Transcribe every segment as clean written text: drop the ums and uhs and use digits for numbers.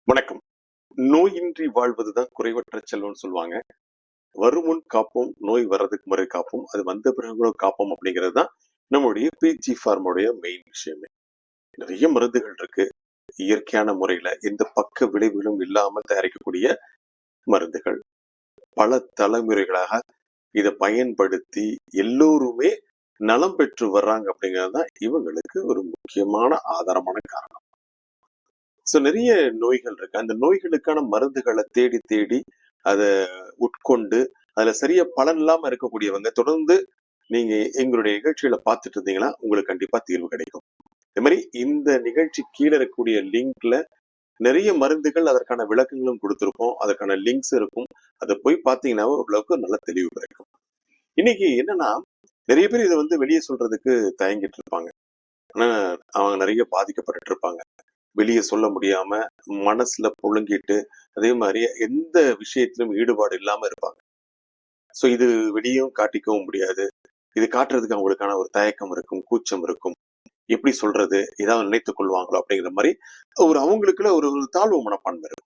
வணக்கம். நோயின்றி வாழ்வதுதான் குறைவற்ற செல்வம்னு சொல்லுவாங்க. வருமுன் காப்போம், நோய் வர்றதுக்கு முறை காப்போம், அது வந்த பிறகு கூட காப்போம் அப்படிங்கிறது தான் நம்முடைய பிஜி ஃபார்முடைய மெயின் விஷயமே. நிறைய மருந்துகள் இருக்கு. இயற்கையான முறையில எந்த பக்க விளைவுகளும் இல்லாமல் தயாரிக்கக்கூடிய மருந்துகள். பல தலைமுறைகளாக இத பயன்படுத்தி எல்லோருமே நலம் பெற்று வர்றாங்க அப்படிங்கிறது தான் இவங்களுக்கு ஒரு முக்கியமான ஆதாரமான காரணம். நிறைய நோய்கள் இருக்கு. அந்த நோய்களுக்கான மருந்துகளை தேடி தேடி அத உட்கொண்டு அதுல சரியா பலன் இல்லாம இருக்கக்கூடியவங்க தொடர்ந்து நீங்க எங்களுடைய நிகழ்ச்சிகளை பார்த்துட்டு இருந்தீங்கன்னா உங்களுக்கு கண்டிப்பா தீர்வு கிடைக்கும். அதே மாதிரி இந்த நிகழ்ச்சி கீழே இருக்கக்கூடிய லிங்க்ல நிறைய மருந்துகள் அதற்கான விளக்கங்களும் கொடுத்திருப்போம். அதற்கான லிங்க்ஸ் இருக்கும். அதை போய் பார்த்தீங்கன்னா ஓரளவுக்கு நல்ல தெளிவு கிடைக்கும். இன்னைக்கு என்னன்னா நிறைய பேர் இதை வெளியே சொல்றதுக்கு தயங்கிட்டு இருப்பாங்க. ஆனா அவங்க நிறைய பாதிக்கப்பட்டு இருப்பாங்க. வெளியே சொல்ல முடியாம மனசுல புழுங்கிட்டு அதே மாதிரி எந்த விஷயத்திலும் ஈடுபாடு இல்லாம இருப்பாங்க. சோ இது வெளியும் காட்டிக்கவும் முடியாது. இது காட்டுறதுக்கு அவங்களுக்கான ஒரு தயக்கம் இருக்கும், கூச்சம் இருக்கும். எப்படி சொல்றது, ஏதாவது நினைத்துக் கொள்வாங்களோ அப்படிங்கிற மாதிரி அவங்களுக்குள்ள ஒரு தாழ்வு மனப்பான்மை இருக்கும்.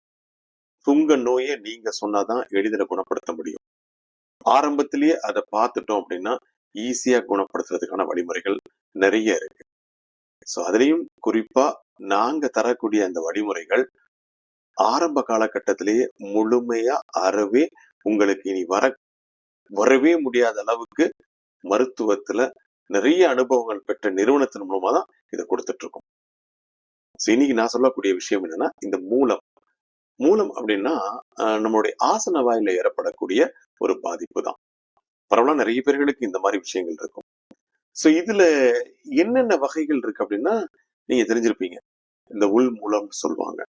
உங்க நோயை நீங்க சொன்னாதான் எளிதில் குணப்படுத்த முடியும். ஆரம்பத்திலேயே அதை பார்த்துட்டோம் அப்படின்னா ஈஸியா குணப்படுத்துறதுக்கான வழிமுறைகள் நிறைய இருக்கு. சோ அதுலயும் குறிப்பா நாங்க தரக்கூடிய அந்த வழிமுறைகள் ஆரம்ப காலகட்டத்திலேயே முழுமையா அறவே உங்களுக்கு இனி வரவே முடியாத அளவுக்கு மருத்துவத்துல நிறைய அனுபவங்கள் பெற்ற நிறுவனத்தின் மூலமா தான் இதை கொடுத்துட்டு இருக்கோம். இன்னைக்கு நான் சொல்லக்கூடிய விஷயம் என்னன்னா, இந்த மூலம் மூலம் அப்படின்னா நம்மளுடைய ஆசன வாயில ஏற்படக்கூடிய ஒரு பாதிப்பு தான். பரவலா நிறைய பேர்களுக்கு இந்த மாதிரி விஷயங்கள் இருக்கும். இதுல என்னென்ன வகைகள் இருக்கு அப்படின்னா நீங்க தெரிஞ்சிருப்பீங்க. இந்த உள் மூலம் சொல்லுவாங்க.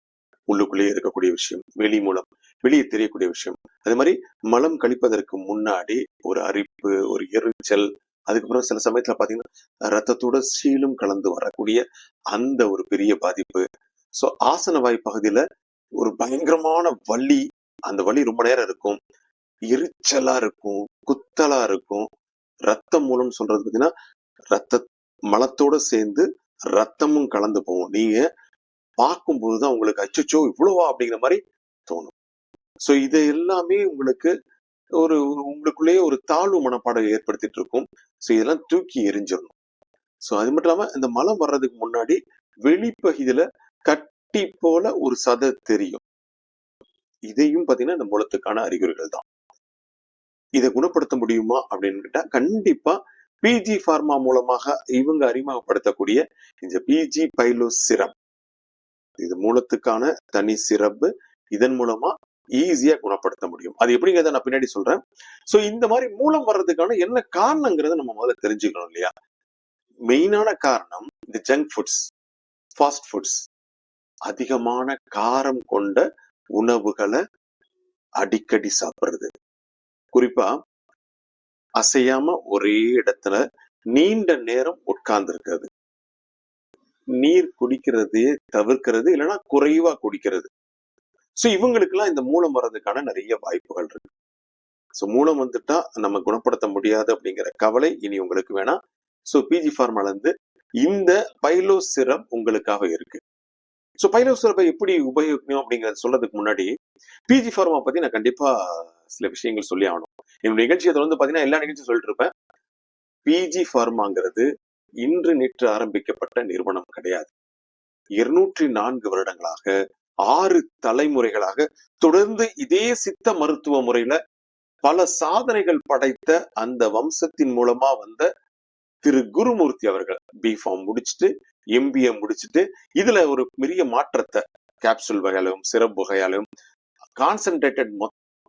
உள்ளுக்குள்ளேயே இருக்கக்கூடிய விஷயம், வெளி மூலம் வெளியே தெரியக்கூடிய விஷயம். அதே மாதிரி மலம் கழிப்பதற்கு முன்னாடி ஒரு அரிப்பு, ஒரு எரிச்சல், அதுக்கப்புறம் சில சமயத்துல பாத்தீங்கன்னா ரத்தத்தோட சீலும் கலந்து வரக்கூடிய அந்த ஒரு பெரிய பாதிப்பு. ஆசன வாய் பகுதியில ஒரு பயங்கரமான வலி, அந்த வலி ரொம்ப நேரம் இருக்கும், எரிச்சலா இருக்கும், குத்தலா இருக்கும். ரத்தம் மூலம் சொல்றது பாத்தீங்கன்னா ரத்த மலத்தோட சேர்ந்து ரத்தமும் கலந்து போகும். நீங்க பார்க்கும்போதுதான் உங்களுக்கு அச்சச்சோ இவ்வளவா அப்படிங்கிற மாதிரி தோணும். இது எல்லாமே உங்களுக்கு ஒரு உங்களுக்குள்ளேயே ஒரு தாழ்வு மனப்பாடம் ஏற்படுத்திட்டு இருக்கும். இதெல்லாம் தூக்கி எரிஞ்சிடணும். அது மட்டும் இல்லாம இந்த மலம் வர்றதுக்கு முன்னாடி வெளிப்பகுதியில கட்டி போல ஒரு சதை தெரியும். இதையும் பாத்தீங்கன்னா இந்த மூலத்துக்கான அறிகுறிகள் தான். இதை குணப்படுத்த முடியுமா அப்படின்னு கேட்டா கண்டிப்பா பிஜி ஃபார்மா மூலமாக இவங்க அறிமுகப்படுத்தக்கூடிய இந்த பிஜி பைலோ சிரப், இது மூலத்துக்கான தனி சிறப்பு. இதன் மூலமா ஈஸியா குணப்படுத்த முடியும். அது எப்படிங்கிறத நான் பின்னாடி சொல்றேன். இந்த மாதிரி மூலம் வர்றதுக்கான என்ன காரணங்கிறத நம்ம முதல்ல தெரிஞ்சுக்கணும் இல்லையா? மெயினான காரணம் இந்த ஜங்க் ஃபுட்ஸ், ஃபாஸ்ட் ஃபுட்ஸ், அதிகமான காரம் கொண்ட உணவுகளை அடிக்கடி சாப்பிடுறது. குறிப்பா அசையாம ஒரே இடத்துல நீண்ட நேரம் உட்கார்ந்து இருக்கிறது, நீர் குடிக்கிறதே தவிர்க்கிறது, இல்லைன்னா குறைவா குடிக்கிறது. இவங்களுக்கு எல்லாம் இந்த மூலம் வர்றதுக்கான நிறைய வாய்ப்புகள் இருக்கு. மூலம் வந்துட்டா நம்ம குணப்படுத்த முடியாது அப்படிங்கிற கவலை இனி உங்களுக்கு வேணாம். பிஜி ஃபார்மால இருந்து இந்த பைலோ சிரப் உங்களுக்காக இருக்கு. பைலோ சிரப்பை எப்படி உபயோகிக்கணும் அப்படிங்கறத சொல்றதுக்கு முன்னாடி பிஜி ஃபார்மா பத்தி நான் கண்டிப்பா சில விஷயங்கள் சொல்லி ஆகணும். என்னுடைய நிகழ்ச்சியை தொடர்ந்து பாத்தீங்கன்னா எல்லா நிகழ்ச்சியும் சொல்லிட்டு இருப்பேன். பிஜி ஃபார்மாங்கிறது இன்று நேற்று ஆரம்பிக்கப்பட்ட நிறுவனம் கிடையாது. 204 வருடங்களாக 6 தலைமுறைகளாக தொடர்ந்து இதே சித்த மருத்துவ முறையில பல சாதனைகள் படைத்த அந்த வம்சத்தின் மூலமா வந்த திரு குருமூர்த்தி அவர்கள் பிஃபார்ம் முடிச்சுட்டு எம்பிஏ முடிச்சுட்டு இதுல ஒரு பெரிய மாற்றத்தை கேப்சூல் வகையாலும் சிரப் வகையாலும் கான்சென்ட்ரேட்டட்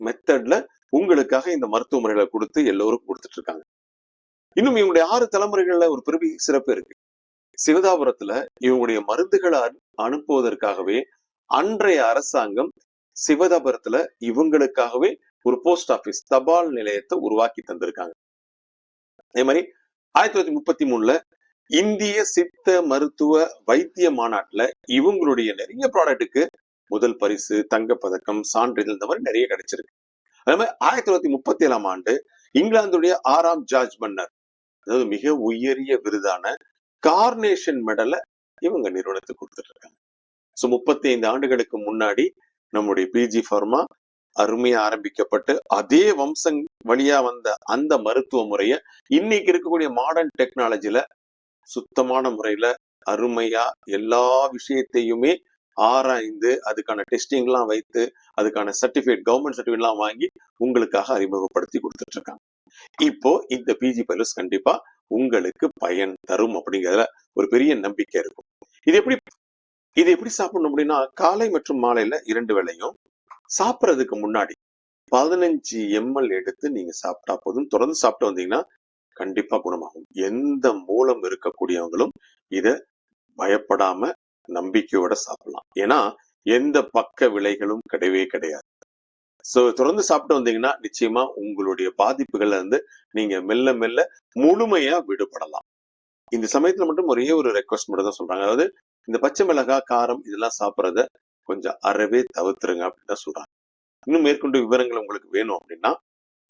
மெத்தட்ல உங்களுக்காக இந்த மருத்துவ முறைகளை கொடுத்து எல்லோரும் கொடுத்துட்டு இருக்காங்க. இன்னும் இவங்களுடைய 6 தலைமுறைகள்ல ஒரு பெரிய சிறப்பு இருக்கு. சிவதாபுரத்துல இவங்களுடைய மருந்துகளை அனுப்புவதற்காகவே அன்றைய அரசாங்கம் சிவதாபுரத்துல இவங்களுக்காகவே ஒரு போஸ்ட் ஆபீஸ், தபால் நிலையத்தை உருவாக்கி தந்திருக்காங்க. அதே மாதிரி 1933 இந்திய சித்த மருத்துவ வைத்திய மாநாட்டுல இவங்களுடைய நிறைய ப்ராடக்ட்டுக்கு முதல் பரிசு, தங்கப்பதக்கம், சான்றிதழ் இந்த மாதிரி நிறைய கிடைச்சிருக்கு. அதே மாதிரி 1937 ஆண்டு இங்கிலாந்துடைய 6ஆம் ஜார்ஜ் மன்னர், அதாவது மிக உயரிய விருதான கார்னேஷன் மெடலை இவங்க நிறுவனத்துக்கு கொடுத்துட்டு இருக்காங்க. சோ 35 ஆண்டுகளுக்கு முன்னாடி நம்முடைய பிஜி ஃபார்மா அருமையா ஆரம்பிக்கப்பட்டு அதே வம்சம் வழியா வந்த அந்த மருத்துவ முறைய இன்னைக்கு இருக்கக்கூடிய மாடர்ன் டெக்னாலஜில சுத்தமான முறையில அருமையா எல்லா விஷயத்தையுமே ஆராய்ந்து அதுக்கான டெஸ்டிங் எல்லாம் வைத்து அதுக்கான சர்டிபிகேட் கவர்மெண்ட் சர்டிபிகேட் எல்லாம் வாங்கி உங்களுக்காக அறிமுகப்படுத்தி கொடுத்துட்டு இருக்காங்க. இப்போ இந்த பிஜி பயிலஸ் கண்டிப்பா உங்களுக்கு பயன் தரும் அப்படிங்கிறதுல ஒரு பெரிய நம்பிக்கை இருக்கும். இது எப்படி சாப்பிடணும் அப்படின்னா, காலை மற்றும் மாலையில 2 வேளையும் சாப்பிடறதுக்கு முன்னாடி 15 ml எடுத்து நீங்க சாப்பிட்டா போதும். தொடர்ந்து சாப்பிட்டு வந்தீங்கன்னா கண்டிப்பா குணமாகும். எந்த மூலம் இருக்கக்கூடியவங்களும் இத பயப்படாம நம்பிக்கையோட சாப்பிடலாம். ஏன்னா எந்த பக்க விளைகளும் கிடையவே கிடையாது. சோ தொடர்ந்து சாப்பிட்டு வந்தீங்கன்னா நிச்சயமா உங்களுடைய பாதிப்புகள்ல இருந்து நீங்க மெல்ல மெல்ல முழுமையா விடுபடலாம். இந்த சமயத்துல மட்டும் ஒரே ஒரு ரெக்வஸ்ட் மட்டும் தான் சொல்றாங்க. அதாவது இந்த பச்சை மிளகாய், காரம் இதெல்லாம் சாப்பிடறத கொஞ்சம் அறவே தவிர்த்துருங்க அப்படின்னு தான் சொல்றாங்க. இன்னும் மேற்கொண்டு விவரங்கள் உங்களுக்கு வேணும் அப்படின்னா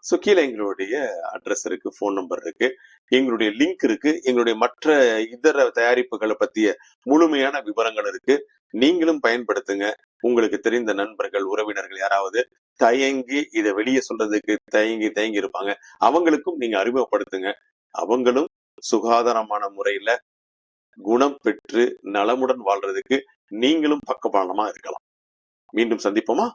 சோ கீழே எங்களுடைய அட்ரஸ் இருக்கு, போன் நம்பர் இருக்கு, எங்களுடைய லிங்க் இருக்கு, எங்களுடைய மற்ற இதர தயாரிப்புகளை பத்திய முழுமையான விவரங்கள் இருக்கு. நீங்களும் பயன்படுத்துங்க. உங்களுக்கு தெரிந்த நண்பர்கள், உறவினர்கள் யாராவது தயங்கி இதை வெளியே சொல்றதுக்கு தயங்கி இருப்பாங்க, அவங்களுக்கும் நீங்க அறிமுகப்படுத்துங்க. அவங்களும் சுகாதாரமான முறையில குணம் பெற்று நலமுடன் வாழ்றதுக்கு நீங்களும் பக்கபலமா இருக்கலாம். மீண்டும் சந்திப்போமா?